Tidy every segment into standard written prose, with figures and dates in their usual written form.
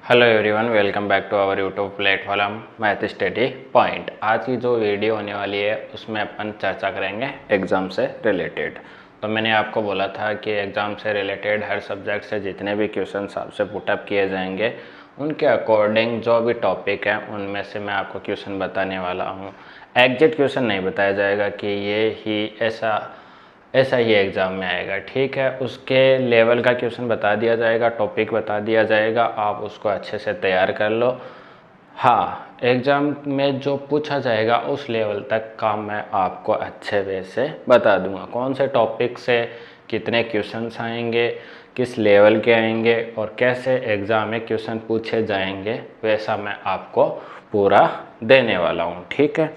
Hello everyone, welcome back to our YouTube platform math study point. आज की जो video होने वाली है उसमें अपन चर्चा करेंगे एग्ज़ाम से रिलेटेड। तो मैंने आपको बोला था कि एग्ज़ाम से रिलेटेड हर सब्जेक्ट से जितने भी क्वेश्चंस आपसे पुटअप किए जाएंगे उनके अकॉर्डिंग जो भी टॉपिक है उनमें से मैं आपको क्वेश्चन बताने वाला हूँ। एग्जैक्ट क्वेश्चन नहीं बताया जाएगा कि ये ही ऐसा ही एग्ज़ाम में आएगा, ठीक है। उसके लेवल का क्वेश्चन बता दिया जाएगा, टॉपिक बता दिया जाएगा, आप उसको अच्छे से तैयार कर लो। हाँ, एग्ज़ाम में जो पूछा जाएगा उस लेवल तक का मैं आपको अच्छे वे से बता दूंगा। कौन से टॉपिक से कितने क्वेश्चंस आएंगे, किस लेवल के आएंगे और कैसे एग्ज़ाम में क्वेश्चन पूछे जाएंगे, वैसा मैं आपको पूरा देने वाला हूँ, ठीक है।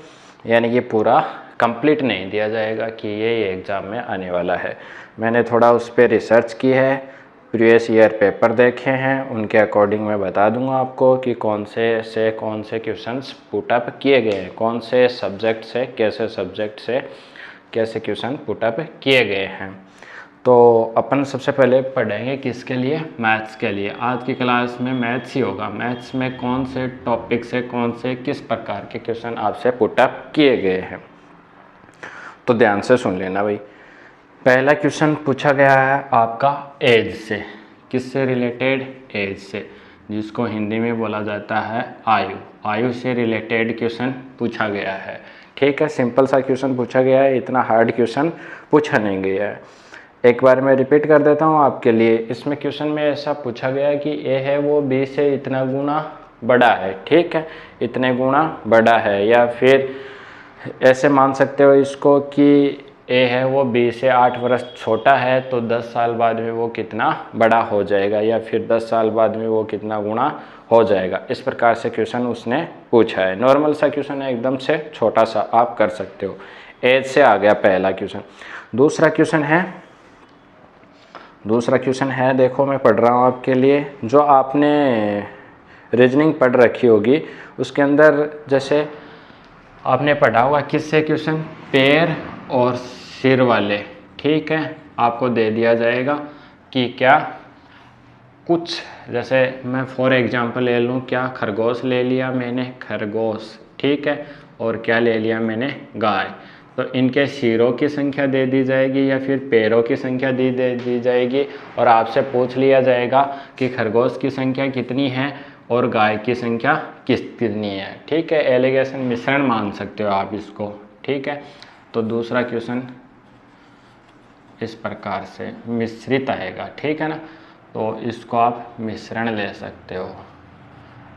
यानी कि पूरा कंप्लीट नहीं दिया जाएगा कि ये एग्ज़ाम में आने वाला है। मैंने थोड़ा उस पर रिसर्च की है, प्रीवियस ईयर पेपर देखे हैं, उनके अकॉर्डिंग मैं बता दूंगा आपको कि कौन से क्वेश्चंस पुटअप किए गए हैं, कौन से सब्जेक्ट से कैसे क्वेश्चन पुटअप किए गए हैं। तो अपन सबसे पहले पढ़ेंगे किसके लिए, मैथ्स के लिए। आज की क्लास में मैथ्स ही होगा। मैथ्स में कौन से टॉपिक से कौन से किस प्रकार के क्वेश्चन आपसे पुटअप किए गए हैं, तो ध्यान से सुन लेना भाई। पहला क्वेश्चन पूछा गया है आपका एज से। किससे रिलेटेड? एज से, जिसको हिंदी में बोला जाता है आयु। आयु से रिलेटेड क्वेश्चन पूछा गया है, ठीक है। सिंपल सा क्वेश्चन पूछा गया है, इतना हार्ड क्वेश्चन पूछा नहीं गया है। एक बार मैं रिपीट कर देता हूँ आपके लिए। इसमें क्वेश्चन में ऐसा पूछा गया है कि ए है वो बी से इतना गुना बड़ा है, ठीक है, इतने गुना बड़ा है। या फिर ऐसे मान सकते हो इसको कि ए है वो बी से 8 वर्ष छोटा है, तो 10 साल बाद में वो कितना बड़ा हो जाएगा, या फिर 10 साल बाद में वो कितना गुना हो जाएगा। इस प्रकार से क्वेश्चन उसने पूछा है। नॉर्मल सा क्वेश्चन है, एकदम से छोटा सा, आप कर सकते हो। एज से आ गया पहला क्वेश्चन। दूसरा क्वेश्चन है, देखो मैं पढ़ रहा हूँ आपके लिए। जो आपने रीजनिंग पढ़ रखी होगी उसके अंदर जैसे आपने पढ़ा होगा किससे क्वेश्चन, पैर और सिर वाले, ठीक है। आपको दे दिया जाएगा कि क्या कुछ, जैसे मैं फॉर एग्जांपल ले लूँ, क्या खरगोश ले लिया मैंने, खरगोश, ठीक है, और क्या ले लिया मैंने, गाय। तो इनके सिरों की संख्या दे दी जाएगी या फिर पैरों की संख्या दे दी जाएगी, और आपसे पूछ लिया जाएगा कि खरगोश की संख्या कितनी है और गाय की संख्या कितनी है, ठीक है। एलिगेशन मिश्रण मान सकते हो आप इसको, ठीक है। तो दूसरा क्वेश्चन इस प्रकार से मिश्रित आएगा, ठीक है ना। तो इसको आप मिश्रण ले सकते हो।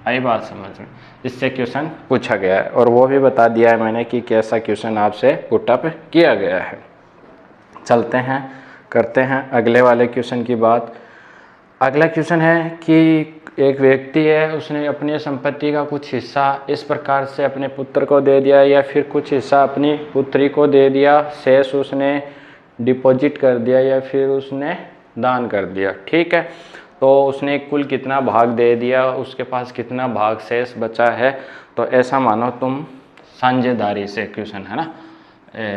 आई बात समझ में? इससे क्वेश्चन पूछा गया है और वो भी बता दिया है मैंने कि कैसा क्वेश्चन आपसे पुटअप किया गया है। चलते हैं, करते हैं अगले वाले क्वेश्चन की बात। अगला क्वेश्चन है कि एक व्यक्ति है, उसने अपनी संपत्ति का कुछ हिस्सा इस प्रकार से अपने पुत्र को दे दिया, या फिर कुछ हिस्सा अपनी पुत्री को दे दिया, शेष उसने डिपॉजिट कर दिया या फिर उसने दान कर दिया, ठीक है। तो उसने कुल कितना भाग दे दिया, उसके पास कितना भाग शेष बचा है। तो ऐसा मानो तुम साझेदारी से क्वेश्चन है ना,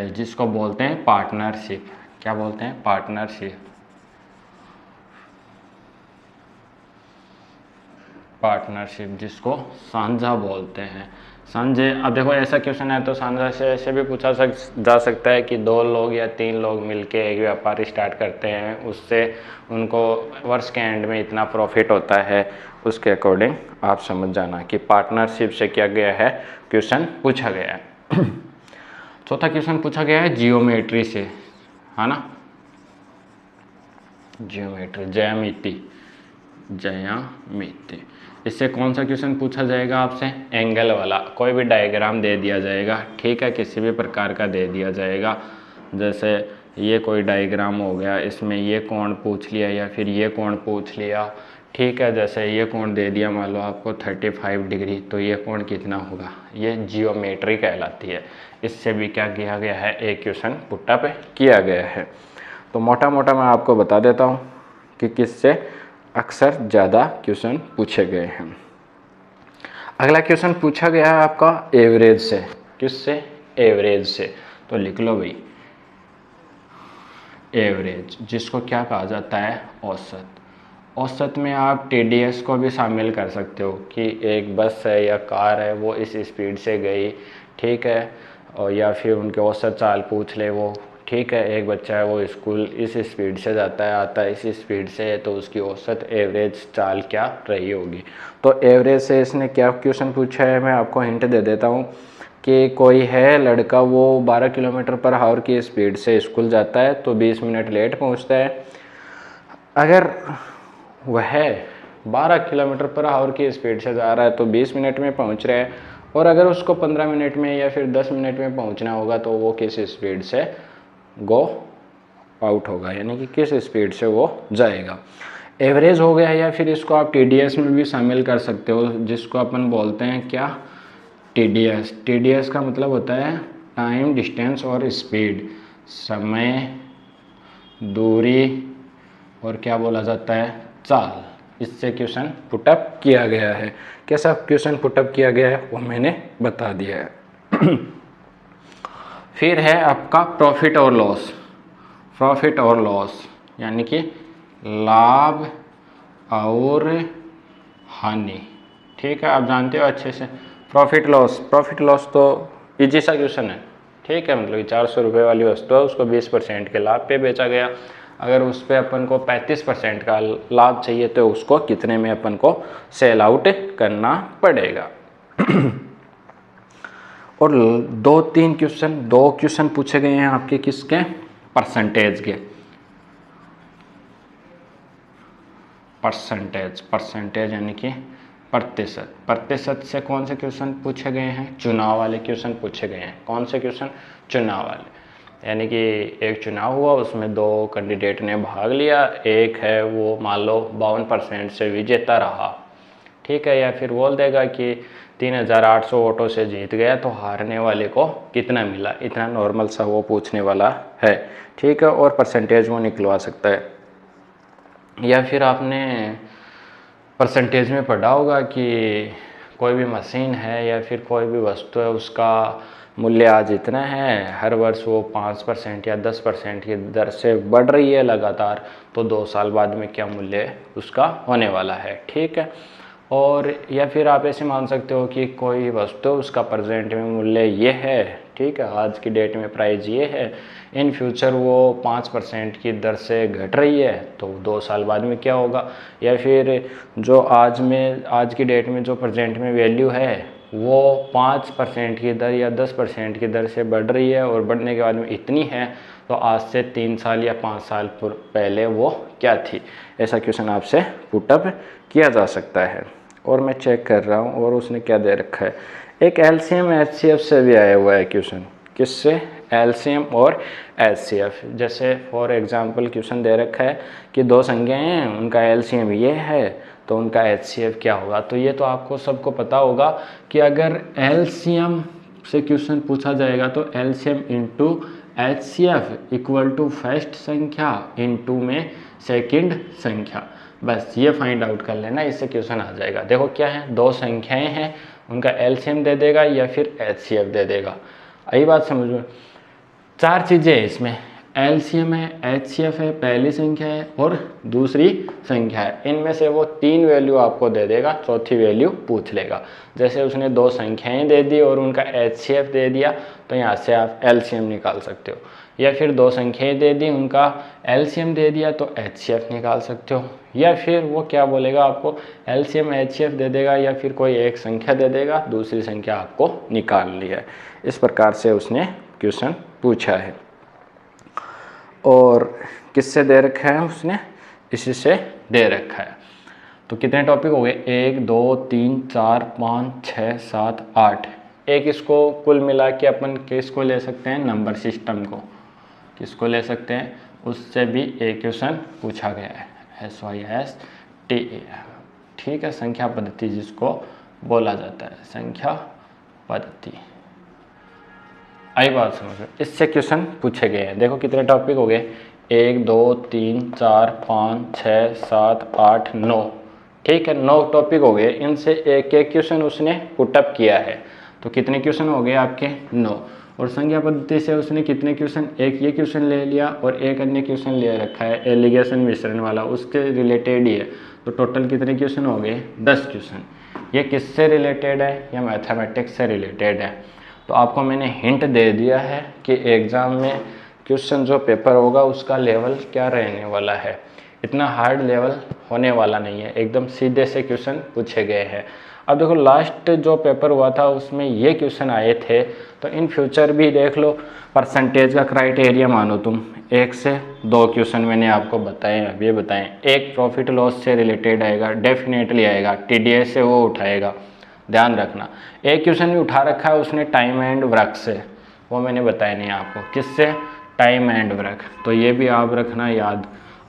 जिसको बोलते हैं पार्टनरशिप। क्या बोलते हैं? पार्टनरशिप, जिसको साझा बोलते हैं। साझे, अब देखो ऐसा क्वेश्चन है तो साझा से ऐसे भी पूछा जा सकता है कि 2 लोग या 3 लोग मिलके एक व्यापार स्टार्ट करते हैं, उससे उनको वर्ष के एंड में इतना प्रॉफिट होता है। उसके अकॉर्डिंग आप समझ जाना कि पार्टनरशिप से क्या गया है, क्वेश्चन पूछा गया है। चौथा क्वेश्चन पूछा गया है जियोमेट्री से, है ना, जियोमेट्री, ज्यामिति। इससे कौन सा क्वेश्चन पूछा जाएगा आपसे? एंगल वाला। कोई भी डायग्राम दे दिया जाएगा, ठीक है, किसी भी प्रकार का दे दिया जाएगा। जैसे ये कोई डायग्राम हो गया, इसमें ये कोण पूछ लिया या फिर ये कोण पूछ लिया, ठीक है। जैसे ये कोण दे दिया मान लो आपको 35 डिग्री, तो ये कोण कितना होगा, ये जियोमेट्री कहलाती है। इससे भी क्या किया गया है, एक क्वेश्चन पुटअप किया गया है। तो मोटा मोटा मैं आपको बता देता हूँ कि किससे अक्सर ज़्यादा क्वेश्चन पूछे गए हैं। अगला क्वेश्चन पूछा गया है आपका एवरेज से। किससे? एवरेज से। तो लिख लो भाई, एवरेज, जिसको क्या कहा जाता है, औसत। औसत में आप टीडीएस को भी शामिल कर सकते हो कि एक बस है या कार है वो इस स्पीड से गई, ठीक है, और या फिर उनके औसत चाल पूछ ले वो, ठीक है। एक बच्चा है वो स्कूल इस स्पीड से जाता है, आता है इस स्पीड से, तो उसकी औसत एवरेज चाल क्या रही होगी। तो एवरेज से इसने क्या क्वेश्चन पूछा है, मैं आपको हिंट दे देता हूँ कि कोई है लड़का, वो 12 किलोमीटर पर आवर की स्पीड से स्कूल जाता है तो 20 मिनट लेट पहुँचता है। अगर वह 12 किलोमीटर पर आवर की स्पीड से जा रहा है तो 20 मिनट में पहुंच रहा है, और अगर उसको 15 मिनट में या फिर 10 मिनट में पहुंचना होगा तो वो किस स्पीड से गो आउट होगा, यानी कि किस स्पीड से वो जाएगा। एवरेज हो गया, या फिर इसको आप टीडीएस में भी शामिल कर सकते हो, जिसको अपन बोलते हैं क्या, टीडीएस। टीडीएस का मतलब होता है टाइम, डिस्टेंस और स्पीड, समय, दूरी और क्या बोला जाता है, चाल। इससे क्वेश्चन पुटअप किया गया है। कैसा क्वेश्चन पुटअप किया गया है वो मैंने बता दिया है। फिर है आपका प्रॉफिट और लॉस। प्रॉफिट और लॉस यानी कि लाभ और हानि, ठीक है, आप जानते हो अच्छे से। प्रॉफिट लॉस तो इजी सा क्वेश्चन है, ठीक है, मतलब 400 रुपये वाली वस्तु है, उसको 20% के लाभ पे बेचा गया। अगर उस पर अपन को 35% का लाभ चाहिए तो उसको कितने में अपन को सेल आउट करना पड़ेगा। और दो क्वेश्चन पूछे गए हैं आपके किसके, परसेंटेज के। परसेंटेज यानी कि प्रतिशत से कौन से क्वेश्चन पूछे गए हैं, चुनाव वाले क्वेश्चन पूछे गए हैं। कौन से क्वेश्चन, चुनाव वाले, यानी कि एक चुनाव हुआ, उसमें 2 कैंडिडेट ने भाग लिया, एक है वो मान लो 52% से विजेता रहा, ठीक है, या फिर बोल देगा कि 3800 वोटों से जीत गया, तो हारने वाले को कितना मिला, इतना नॉर्मल सा वो पूछने वाला है, ठीक है, और परसेंटेज वो निकलवा सकता है। या फिर आपने परसेंटेज में पढ़ा होगा कि कोई भी मशीन है या फिर कोई भी वस्तु है, उसका मूल्य आज इतना है, हर वर्ष वो 5% या 10% की दर से बढ़ रही है लगातार, तो 2 साल बाद में क्या मूल्य उसका होने वाला है, ठीक है। और या फिर आप ऐसे मान सकते हो कि कोई वस्तु उसका प्रेजेंट में मूल्य ये है, ठीक है, आज की डेट में प्राइस ये है, इन फ्यूचर वो 5% की दर से घट रही है, तो 2 साल बाद में क्या होगा। या फिर जो आज की डेट में जो प्रेजेंट में वैल्यू है वो 5% की दर या 10% की दर से बढ़ रही है, और बढ़ने के बाद में इतनी है, तो आज से 3 साल या 5 साल पहले वो क्या थी। ऐसा क्वेश्चन आपसे पुटअप किया जा सकता है। और मैं चेक कर रहा हूँ और उसने क्या दे रखा है, एक एलसीएम एचसीएफ से भी आया हुआ है क्वेश्चन। किससे, एलसीएम और एचसीएफ। जैसे फॉर एग्जांपल क्वेश्चन दे रखा है कि 2 संख्याएं हैं, उनका एलसीएम ये है, तो उनका एचसीएफ क्या होगा। तो ये तो आपको सबको पता होगा कि अगर एलसीएम से क्वेश्चन पूछा जाएगा तो LCM into HCF equal to first संख्या इंटू में सेकंड संख्या, बस ये फाइंड आउट कर लेना, इससे क्वेश्चन आ जाएगा। देखो क्या है, 2 संख्याएं हैं, उनका एलसीएम दे देगा या फिर एचसीएफ दे देगा। आई बात समझ में। 4 चीज़ें हैं इसमें, एलसीएम है, एचसीएफ है, पहली संख्या है और दूसरी संख्या है। इनमें से वो 3 वैल्यू आपको दे देगा, चौथी वैल्यू पूछ लेगा। जैसे उसने 2 संख्याएं दे दी और उनका एचसीएफ दे दिया, तो यहाँ से आप एलसीएम निकाल सकते हो। या फिर 2 संख्याएं दे दी, उनका एलसीएम दे दिया, तो एचसीएफ निकाल सकते हो। या फिर वो क्या बोलेगा, आपको एलसीएम एचसीएफ दे देगा, या फिर कोई एक संख्या दे देगा, दूसरी संख्या आपको निकालनी है। इस प्रकार से उसने क्वेश्चन पूछा है। और किससे दे रखा है उसने, इसी से दे रखा है। तो कितने टॉपिक हो गए, 1 2 3 4 5 6 7 8। एक इसको कुल मिला के अपन किसको ले सकते हैं, नंबर सिस्टम को किसको ले सकते हैं, उससे भी एक क्वेश्चन पूछा गया है, SYSTA, ठीक है, संख्या पद्धति जिसको बोला जाता है, संख्या पद्धति। आई बात समझ में। इससे क्वेश्चन पूछे गए हैं। देखो कितने टॉपिक हो गए, 1 2 3 4 5 6 7 8 9, ठीक है, 9 टॉपिक हो गए। इनसे एक एक क्वेश्चन उसने पुटअप किया है, तो कितने क्वेश्चन हो गए आपके, 9। और संख्या पद्धति से उसने कितने क्वेश्चन, एक ये क्वेश्चन ले लिया और एक अन्य क्वेश्चन ले रखा है एलिगेशन मिश्रण वाला, उसके रिलेटेड ही है, तो टोटल कितने क्वेश्चन हो गए? 10 क्वेश्चन। ये किससे रिलेटेड है? ये मैथमेटिक्स से रिलेटेड है। तो आपको मैंने हिंट दे दिया है कि एग्ज़ाम में क्वेश्चन जो पेपर होगा उसका लेवल क्या रहने वाला है। इतना हार्ड लेवल होने वाला नहीं है, एकदम सीधे से क्वेश्चन पूछे गए हैं। अब देखो लास्ट जो पेपर हुआ था उसमें ये क्वेश्चन आए थे, तो इन फ्यूचर भी देख लो। परसेंटेज का क्राइटेरिया मानो तुम, 1 से 2 क्वेश्चन मैंने आपको बताए, अब ये बताएं। एक प्रॉफिट लॉस से रिलेटेड आएगा, डेफिनेटली आएगा, टीडीएस से वो उठाएगा, ध्यान रखना। एक क्वेश्चन भी उठा रखा है उसने टाइम एंड वर्क से, वो मैंने बताया नहीं आपको, किससे? Time and work. तो ये भी आप रखना याद।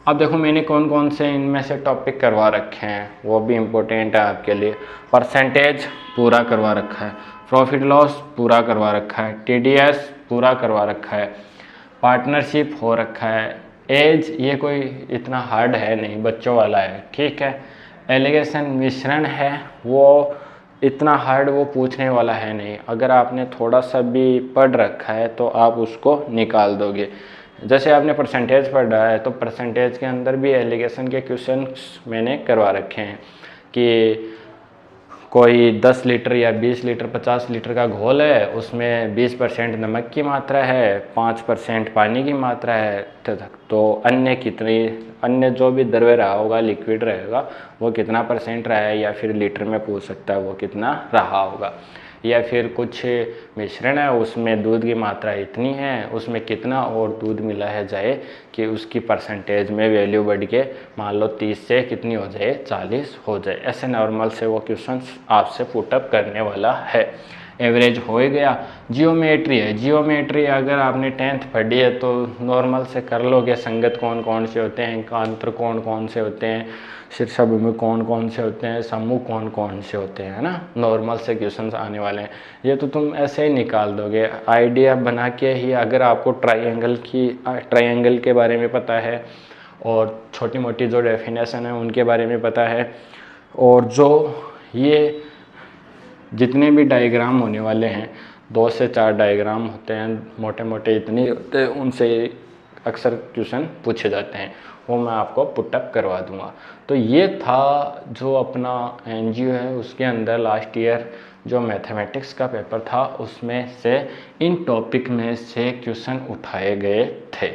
अब देखो मैंने कौन कौन से इनमें से टॉपिक करवा रखे हैं, वो भी इम्पोर्टेंट है आपके लिए। परसेंटेज पूरा करवा रखा है, प्रॉफिट लॉस पूरा करवा रखा है, टीडीएस पूरा करवा रखा है, पार्टनरशिप हो रखा है, एज ये कोई इतना हार्ड है नहीं, बच्चों वाला है, ठीक है। एलिगेशन मिश्रण है, वो इतना हार्ड वो पूछने वाला है नहीं, अगर आपने थोड़ा सा भी पढ़ रखा है तो आप उसको निकाल दोगे। जैसे आपने परसेंटेज पढ़ा है तो परसेंटेज के अंदर भी एलिगेशन के क्वेश्चंस मैंने करवा रखे हैं कि कोई 10 लीटर या 20 लीटर 50 लीटर का घोल है, उसमें 20% नमक की मात्रा है, 5% पानी की मात्रा है, तो अन्य जो भी द्रव्य रहा होगा, लिक्विड रहेगा, वो कितना परसेंट रहा है, या फिर लीटर में पूछ सकता है वो कितना रहा होगा। या फिर कुछ मिश्रण है उसमें दूध की मात्रा इतनी है, उसमें कितना और दूध मिला है जाए कि उसकी परसेंटेज में वैल्यू बढ़ के मान लो 30 से कितनी हो जाए, 40 हो जाए। ऐसे नॉर्मल से वो क्वेश्चंस आपसे पुटअप करने वाला है। एवरेज हो ही गया। जियोमेट्री है, जियोमेट्री अगर आपने 10th पढ़ी है तो नॉर्मल से कर लोगे। संगत कौन कौन से होते हैं, एकांतर कौन कौन से होते हैं, शीर्षाभिमुख कौन कौन से होते हैं, समूह कौन कौन से होते हैं, है ना। नॉर्मल से क्वेश्चंस आने वाले हैं, ये तो तुम ऐसे ही निकाल दोगे आइडिया बना के ही। अगर आपको ट्रायंगल के बारे में पता है और छोटी मोटी जो डेफिनेशन है उनके बारे में पता है, और जो ये जितने भी डायग्राम होने वाले हैं, 2 से 4 डायग्राम होते हैं, मोटे मोटे इतने होते हैं, उनसे अक्सर क्वेश्चन पूछे जाते हैं, वो मैं आपको पुटअप करवा दूंगा। तो ये था जो अपना एनजीओ है उसके अंदर लास्ट ईयर जो मैथमेटिक्स का पेपर था उसमें से इन टॉपिक में से क्वेश्चन उठाए गए थे।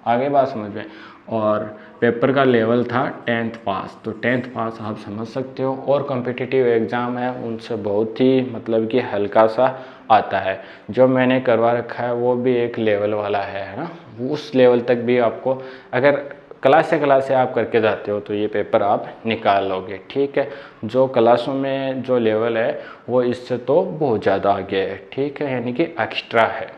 आगे बात समझ में। और पेपर का लेवल था 10th पास, तो 10th पास आप समझ सकते हो, और कॉम्पिटिटिव एग्ज़ाम है उनसे बहुत ही मतलब कि हल्का सा आता है। जो मैंने करवा रखा है वो भी एक लेवल वाला है ना, उस लेवल तक भी आपको अगर क्लास से आप करके जाते हो तो ये पेपर आप निकाल लोगे, ठीक है। जो क्लासों में जो लेवल है वो इससे तो बहुत ज़्यादा आगे है, ठीक है, यानी कि एक्स्ट्रा है।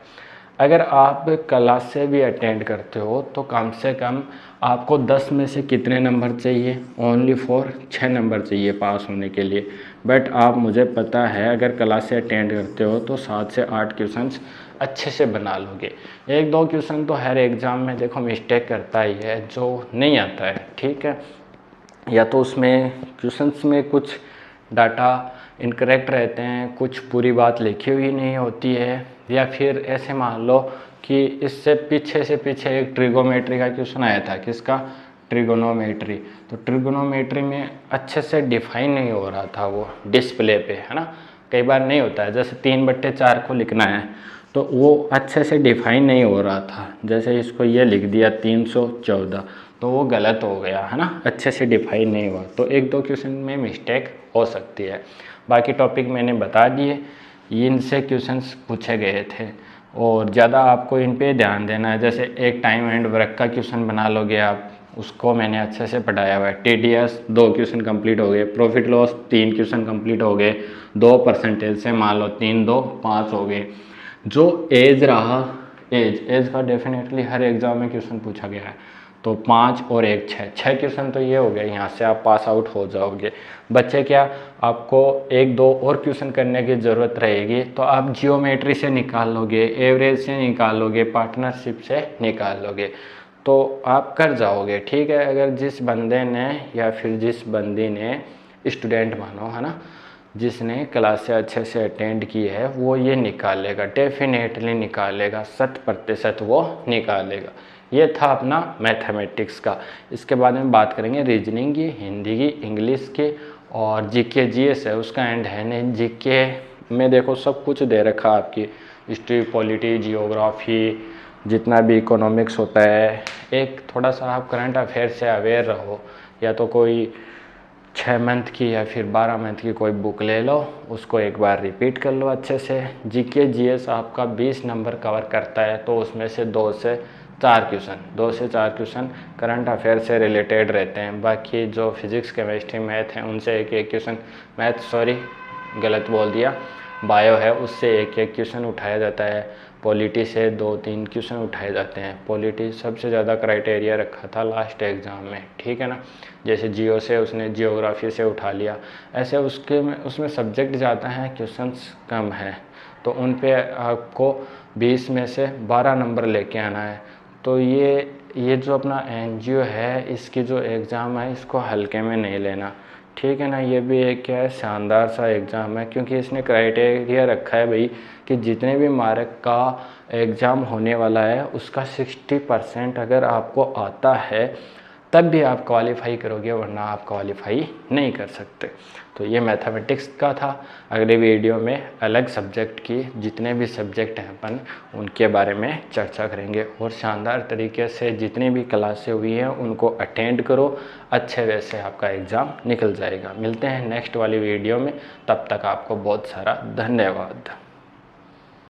अगर आप क्लास से भी अटेंड करते हो तो कम से कम आपको 10 में से कितने नंबर चाहिए? ओनली फॉर 6 नंबर चाहिए पास होने के लिए। बट आप, मुझे पता है, अगर क्लास से अटेंड करते हो तो 7 से 8 क्वेश्चंस अच्छे से बना लोगे। 1-2 क्वेश्चन तो हर एग्ज़ाम में देखो मिस्टेक करता ही है, जो नहीं आता है, ठीक है। या तो उसमें क्वेश्चंस में कुछ डाटा इनकरेक्ट रहते हैं, कुछ पूरी बात लिखी हुई नहीं होती है, या फिर ऐसे मान लो कि इससे पीछे एक ट्रिगोमेट्री का क्वेश्चन आया था। किसका? ट्रिगोनोमेट्री। तो ट्रिगोनोमेट्री में अच्छे से डिफाइन नहीं हो रहा था वो डिस्प्ले पे, है ना। कई बार नहीं होता है, जैसे 3/4 को लिखना है तो वो अच्छे से डिफाइन नहीं हो रहा था। जैसे इसको ये लिख दिया 314, तो वो गलत हो गया, है ना, अच्छे से डिफाइन नहीं हुआ। तो 1-2 क्वेश्चन में मिस्टेक हो सकती है। बाकी टॉपिक मैंने बता दिए, इनसे क्वेश्चंस पूछे गए थे और ज़्यादा आपको इन पे ध्यान देना है। जैसे एक टाइम एंड वर्क का क्वेश्चन बना लोगे आप, उसको मैंने अच्छे से पढ़ाया हुआ है। टीडीएस 2 क्वेश्चन कंप्लीट हो गए, प्रॉफिट लॉस 3 क्वेश्चन कंप्लीट हो गए, 2 परसेंटेज से मान लो 3, 2, 5 हो गए। जो एज रहा, एज का डेफिनेटली हर एग्ज़ाम में क्वेश्चन पूछा गया है, तो 5 और 1 6 क्वेश्चन तो ये हो गए, यहाँ से आप पास आउट हो जाओगे। बच्चे क्या, आपको 1-2 और क्वेश्चन करने की ज़रूरत रहेगी, तो आप जियोमेट्री से निकाल लोगे, एवरेज से निकाल लोगे, पार्टनरशिप से निकाल लोगे, तो आप कर जाओगे, ठीक है। अगर जिस बंदे ने या फिर जिस बंदी ने, स्टूडेंट मानो, है ना, जिसने क्लास से अच्छे से अटेंड की है वो ये निकालेगा, डेफिनेटली निकालेगा, 100% वो निकालेगा। ये था अपना मैथमेटिक्स का। इसके बाद में बात करेंगे रीजनिंग की, हिंदी की, इंग्लिश की और जीके जीएस है उसका एंड है नहीं। जीके में देखो सब कुछ दे रखा आपकी, हिस्ट्री, पॉलिटी, जियोग्राफी, जितना भी इकोनॉमिक्स होता है। एक थोड़ा सा आप करंट अफेयर से अवेयर रहो, या तो कोई 6 मंथ की या फिर 12 मंथ की कोई बुक ले लो, उसको एक बार रिपीट कर लो अच्छे से। जीके जीएस आपका 20 नंबर कवर करता है, तो उसमें से 2 से 4 क्वेश्चन करंट अफेयर से रिलेटेड रहते हैं। बाकी जो फिज़िक्स, केमिस्ट्री, मैथ हैं उनसे एक एक क्वेश्चन, गलत बोल दिया, बायो है उससे एक एक क्वेश्चन उठाया जाता है। पॉलिटी से 2-3 क्वेश्चन उठाए जाते हैं। पॉलिटी सबसे ज़्यादा क्राइटेरिया रखा था लास्ट एग्ज़ाम में, ठीक है ना। जैसे जियो से उसने जियोग्राफी से उठा लिया, ऐसे उसमें सब्जेक्ट ज़्यादा हैं, क्वेश्चंस कम हैं, तो उन पे आपको 20 में से 12 नंबर लेके आना है। तो ये जो अपना एनजीओ है, इसकी जो एग्ज़ाम है इसको हल्के में नहीं लेना, ठीक है ना। ये भी एक क्या है, शानदार सा एग्ज़ाम है, क्योंकि इसने क्राइटेरिया रखा है भाई कि जितने भी मार्क का एग्ज़ाम होने वाला है उसका 60% अगर आपको आता है तब भी आप क्वालिफाई करोगे, वरना आप क्वालिफाई नहीं कर सकते। तो ये मैथमेटिक्स का था। अगले वीडियो में अलग सब्जेक्ट की, जितने भी सब्जेक्ट हैं अपन उनके बारे में चर्चा करेंगे, और शानदार तरीके से जितनी भी क्लासें हुई हैं उनको अटेंड करो, अच्छे वे से आपका एग्ज़ाम निकल जाएगा। मिलते हैं नेक्स्ट वाली वीडियो में, तब तक आपको बहुत सारा धन्यवाद।